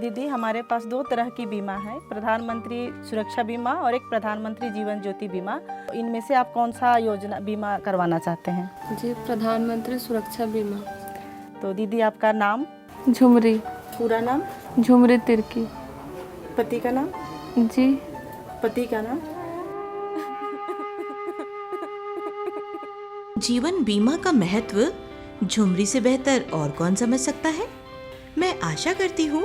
दीदी, हमारे पास 2 तरह की बीमा है, प्रधानमंत्री सुरक्षा बीमा और एक प्रधानमंत्री जीवन ज्योति बीमा। इनमें से आप कौन सा योजना बीमा करवाना चाहते हैं? जी, प्रधानमंत्री सुरक्षा बीमा। तो दीदी, आपका नाम? झुमरी। पूरा नाम? झुमरी तिर्की। पति का नाम? जी। पति का नाम? जीवन बीमा का महत्व झुमरी से बेहतर और कौन समझ सकता है। मैं आशा करती हूँ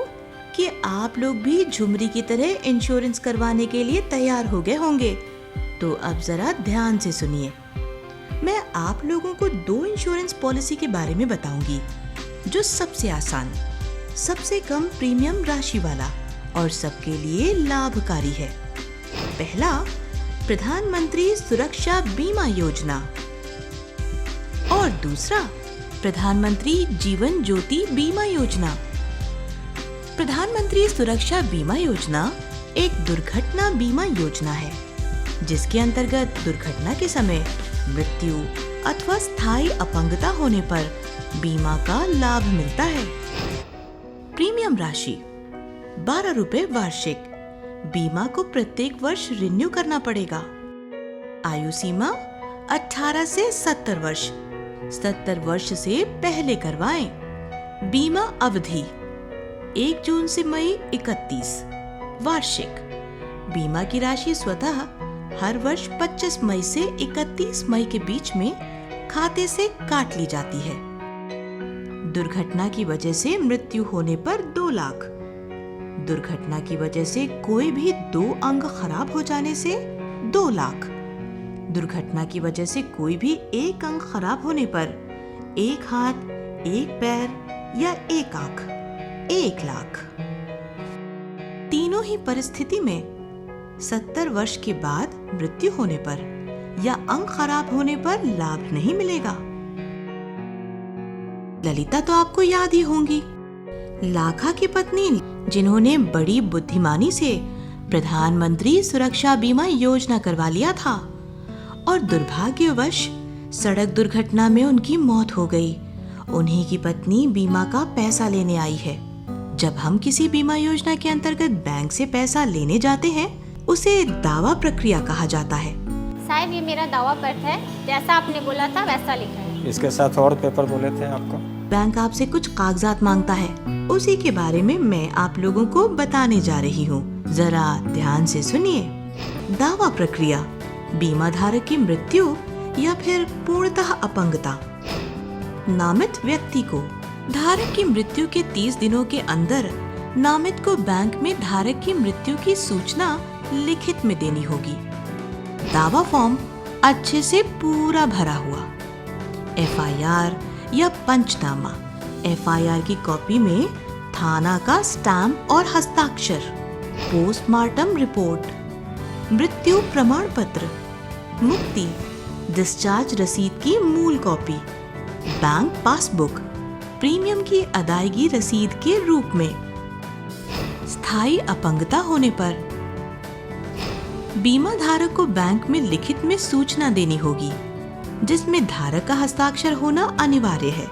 कि आप लोग भी झुमरी की तरह इंश्योरेंस करवाने के लिए तैयार हो गए होंगे। तो अब जरा ध्यान से सुनिए। मैं आप लोगों को 2 इंश्योरेंस पॉलिसी के बारे में बताऊंगी, जो सबसे आसान, सबसे कम प्रीमियम राशि वाला और सबके लिए लाभकारी है। पहला, प्रधानमंत्री सुरक्षा बीमा योजना और दूसरा, प्रधानमंत्री जीवन ज्योति बीमा योजना। प्रधानमंत्री सुरक्षा बीमा योजना एक दुर्घटना बीमा योजना है, जिसके अंतर्गत दुर्घटना के समय मृत्यु अथवा स्थायी अपंगता होने पर बीमा का लाभ मिलता है। प्रीमियम राशि 12 रुपए वार्षिक। बीमा को प्रत्येक वर्ष रिन्यू करना पड़ेगा। आयु सीमा 18 से 70 वर्ष। 70 वर्ष से पहले करवाएं। बीमा अवधि 1 जून से मई 31 वार्षिक। बीमा की राशि स्वतः हर वर्ष 25 मई से 31 मई के बीच में खाते से काट ली जाती है। दुर्घटना की वजह से मृत्यु होने पर 2 लाख। दुर्घटना की वजह से कोई भी 2 अंग खराब हो जाने से 2 लाख। दुर्घटना की वजह से कोई भी 1 अंग खराब होने पर 1 हाथ, 1 पैर या 1 आंख 1 लाख। तीनों ही परिस्थिति में 70 वर्ष के बाद मृत्यु होने पर या अंग खराब होने पर लाभ नहीं मिलेगा। ललिता तो आपको याद ही होंगी, लाखा की पत्नी, जिन्होंने बड़ी बुद्धिमानी से प्रधानमंत्री सुरक्षा बीमा योजना करवा लिया था और दुर्भाग्यवश सड़क दुर्घटना में उनकी मौत हो गई। उन्हीं की पत्नी बीमा का पैसा लेने आई है। जब हम किसी बीमा योजना के अंतर्गत बैंक से पैसा लेने जाते हैं, उसे दावा प्रक्रिया कहा जाता है। साहब, ये मेरा दावा पत्र है, जैसा आपने बोला था वैसा लिखा है। इसके साथ और पेपर बोले थे आपको। बैंक आपसे कुछ कागजात मांगता है, उसी के बारे में मैं आप लोगों को बताने जा रही हूँ। जरा ध्यान से सुनिए। दावा प्रक्रिया: बीमा धारक की मृत्यु या फिर पूर्णतः अपंगता। नामित व्यक्ति को धारक की मृत्यु के 30 दिनों के अंदर नामित को बैंक में धारक की मृत्यु की सूचना लिखित में देनी होगी। दावा फॉर्म अच्छे से पूरा भरा हुआ। एफआईआर या पंचनामा। एफआईआर की कॉपी में थाना का स्टैम्प और हस्ताक्षर। Postmortem report. मृत्यु प्रमाण पत्र। मुक्ति डिस्चार्ज रसीद की मूल कॉपी। बैंक पासबुक प्रीमियम की अदायगी रसीद के रूप में। स्थायी अपंगता होने पर बीमा धारक को बैंक में लिखित में सूचना देनी होगी, जिसमें धारक का हस्ताक्षर होना अनिवार्य है।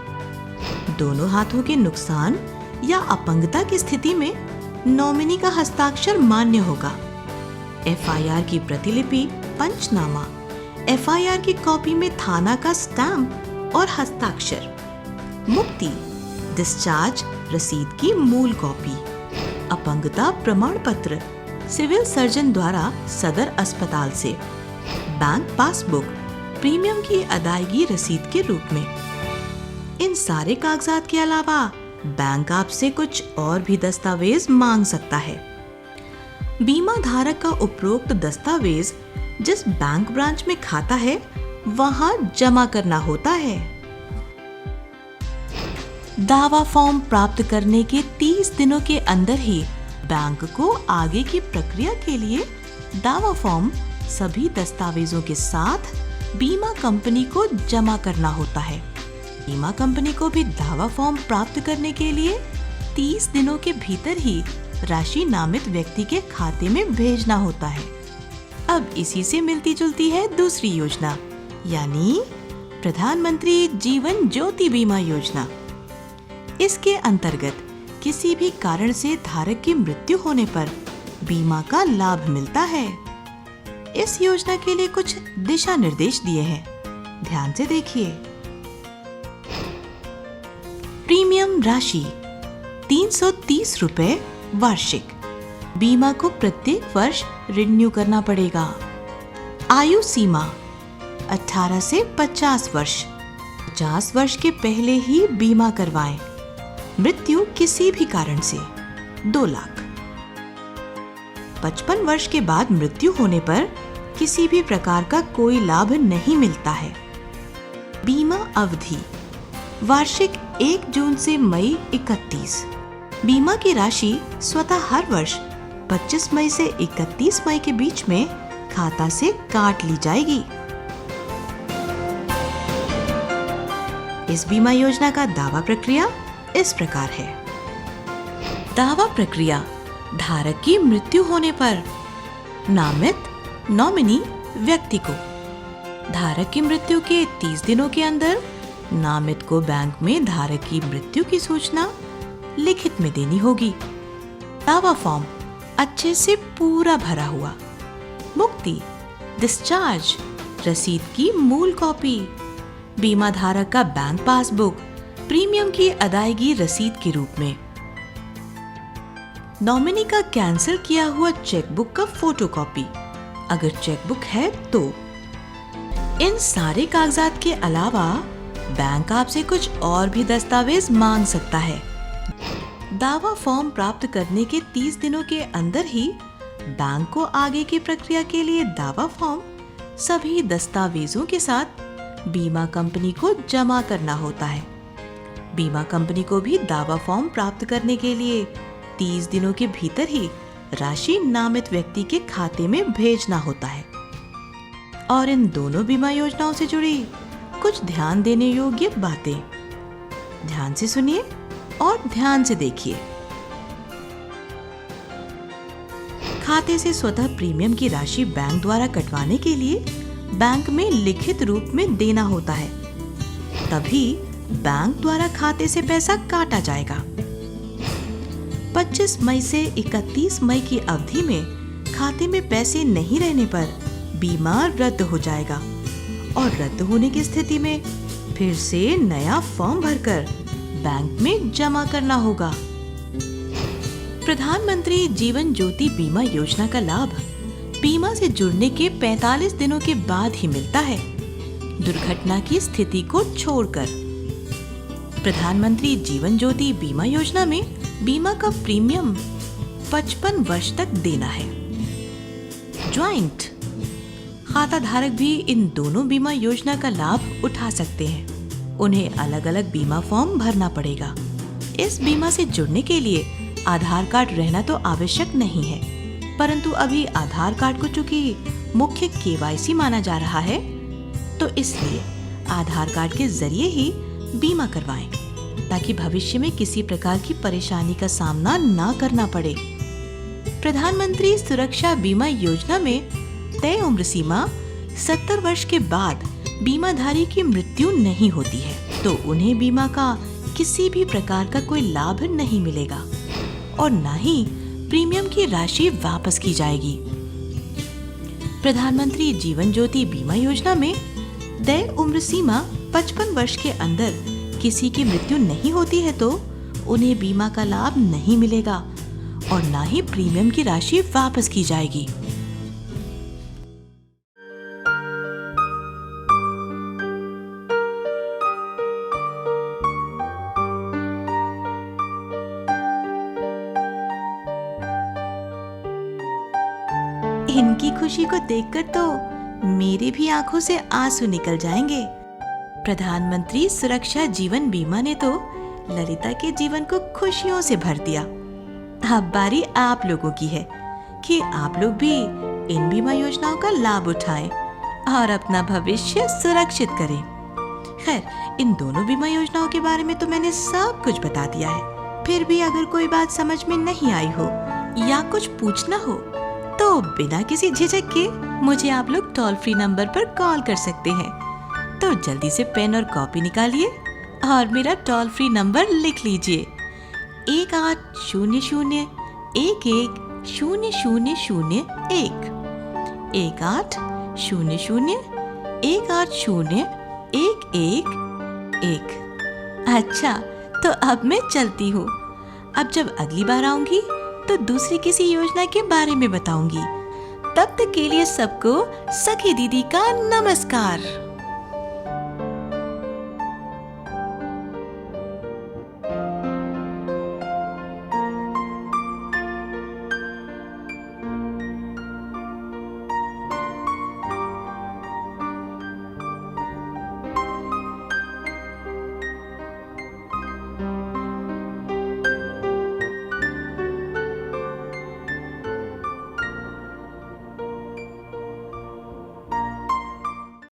दोनों हाथों के नुकसान या अपंगता की स्थिति में नॉमिनी का हस्ताक्षर मान्य होगा। एफआईआर की प्रतिलिपि, पंचनामा। एफआईआर की कॉपी में थाना का स्टैम्प और हस्ताक्षर। मुक्ति डिस्चार्ज रसीद की मूल कॉपी। अपंगता प्रमाण पत्र सिविल सर्जन द्वारा सदर अस्पताल से। बैंक पासबुक प्रीमियम की अदायगी रसीद के रूप में। इन सारे कागजात के अलावा बैंक आपसे कुछ और भी दस्तावेज मांग सकता है। बीमा धारक का उपरोक्त दस्तावेज जिस बैंक ब्रांच में खाता है, वहां जमा करना होता है। दावा फॉर्म प्राप्त करने के 30 दिनों के अंदर ही बैंक को आगे की प्रक्रिया के लिए दावा फॉर्म सभी दस्तावेजों के साथ बीमा कंपनी को जमा करना होता है। बीमा कंपनी को भी दावा फॉर्म प्राप्त करने के लिए 30 दिनों के भीतर ही राशि नामित व्यक्ति के खाते में भेजना होता है। अब इसी से मिलती जुलती है दूसरी योजना, यानी प्रधानमंत्री जीवन ज्योति बीमा योजना। इसके अंतर्गत किसी भी कारण से धारक की मृत्यु होने पर बीमा का लाभ मिलता है। इस योजना के लिए कुछ दिशा निर्देश दिए हैं, ध्यान से देखिए। प्रीमियम राशि 330 रुपए वार्षिक। बीमा को प्रत्येक वर्ष रिन्यू करना पड़ेगा। आयु सीमा 18 से 50 वर्ष। 50 वर्ष के पहले ही बीमा करवाएं। मृत्यु किसी भी कारण से 2 लाख। 55 वर्ष के बाद मृत्यु होने पर किसी भी प्रकार का कोई लाभ नहीं मिलता है। बीमा अवधि वार्षिक 1 जून से मई 31। बीमा की राशि स्वतः हर वर्ष 25 मई से 31 मई के बीच में खाता से काट ली जाएगी। इस बीमा योजना का दावा प्रक्रिया इस प्रकार है। दावा प्रक्रिया धारक की मृत्यु होने पर नामित नॉमिनी व्यक्ति को धारक की मृत्यु के 30 दिनों के अंदर नामित को बैंक में धारक की मृत्यु की सूचना लिखित में देनी होगी। दावा फॉर्म अच्छे से पूरा भरा हुआ। मुक्ति डिस्चार्ज रसीद की मूल कॉपी, बीमा धारक का बैंक पासबुक, प्रीमियम की अदायगी रसीद के रूप में, नॉमिनी का कैंसिल किया हुआ चेकबुक का फोटोकॉपी अगर चेकबुक है तो। इन सारे कागजात के अलावा बैंक आपसे कुछ और भी दस्तावेज मांग सकता है। दावा फॉर्म प्राप्त करने के 30 दिनों के अंदर ही बैंक को आगे की प्रक्रिया के लिए दावा फॉर्म सभी दस्तावेजों के साथ बीमा कंपनी को जमा करना होता है। बीमा कंपनी को भी दावा फॉर्म प्राप्त करने के लिए 30 दिनों के भीतर ही राशि नामित व्यक्ति के खाते में भेजना होता है। और इन दोनों बीमा योजनाओं से जुड़ी कुछ ध्यान देने योग्य बातें, ध्यान से सुनिए और ध्यान से देखिए। खाते से स्वतः प्रीमियम की राशि बैंक द्वारा कटवाने के लिए बैंक में लिखित रूप में देना होता है, तभी बैंक द्वारा खाते से पैसा काटा जाएगा। 25 मई से 31 मई की अवधि में खाते में पैसे नहीं रहने पर बीमा रद्द हो जाएगा और रद्द होने की स्थिति में फिर से नया फॉर्म भरकर बैंक में जमा करना होगा। प्रधानमंत्री जीवन ज्योति बीमा योजना का लाभ बीमा से जुड़ने के 45 दिनों के बाद ही मिलता है, दुर्घटना की स्थिति को छोड़कर। प्रधानमंत्री जीवन ज्योति बीमा योजना में बीमा का प्रीमियम 55 वर्ष तक देना है। ज्वाइंट खाता धारक भी इन दोनों बीमा योजना का लाभ उठा सकते हैं। उन्हें अलग अलग बीमा फॉर्म भरना पड़ेगा। इस बीमा से जुड़ने के लिए आधार कार्ड रहना तो आवश्यक नहीं है, परंतु अभी आधार कार्ड को चूंकि मुख्य केवाईसी माना जा रहा है, तो इसलिए आधार कार्ड के जरिए ही बीमा करवाएं, ताकि भविष्य में किसी प्रकार की परेशानी का सामना न करना पड़े। प्रधानमंत्री सुरक्षा बीमा योजना में तय उम्र सीमा 70 वर्ष के बाद बीमाधारी की मृत्यु नहीं होती है, तो उन्हें बीमा का किसी भी प्रकार का कोई लाभ नहीं मिलेगा और न ही प्रीमियम की राशि वापस की जाएगी। प्रधानमंत्री जीवन ज्योति बीमा योजना में तय उम्र सीमा 55 वर्ष के अंदर किसी की मृत्यु नहीं होती है तो उन्हें बीमा का लाभ नहीं मिलेगा और न ही प्रीमियम की राशि वापस की जाएगी। इनकी खुशी को देखकर तो मेरी भी आंखों से आंसू निकल जाएंगे। प्रधानमंत्री सुरक्षा जीवन बीमा ने तो ललिता के जीवन को खुशियों से भर दिया। अब बारी आप लोगों की है कि आप लोग भी इन बीमा योजनाओं का लाभ उठाएं और अपना भविष्य सुरक्षित करें। खैर, इन दोनों बीमा योजनाओं के बारे में तो मैंने सब कुछ बता दिया है। फिर भी अगर कोई बात समझ में नहीं आई हो या कुछ पूछना हो तो बिना किसी झिझक के मुझे आप लोग टोल फ्री नंबर पर कॉल कर सकते हैं। तो जल्दी से पेन और कॉपी निकालिए और मेरा टोल फ्री नंबर लिख लीजिए 1800110001 1800110111। अच्छा, तो अब मैं चलती हूँ। अब जब अगली बार आऊंगी तो दूसरी किसी योजना के बारे में बताऊंगी। तब तक के लिए सबको सखी दीदी का नमस्कार।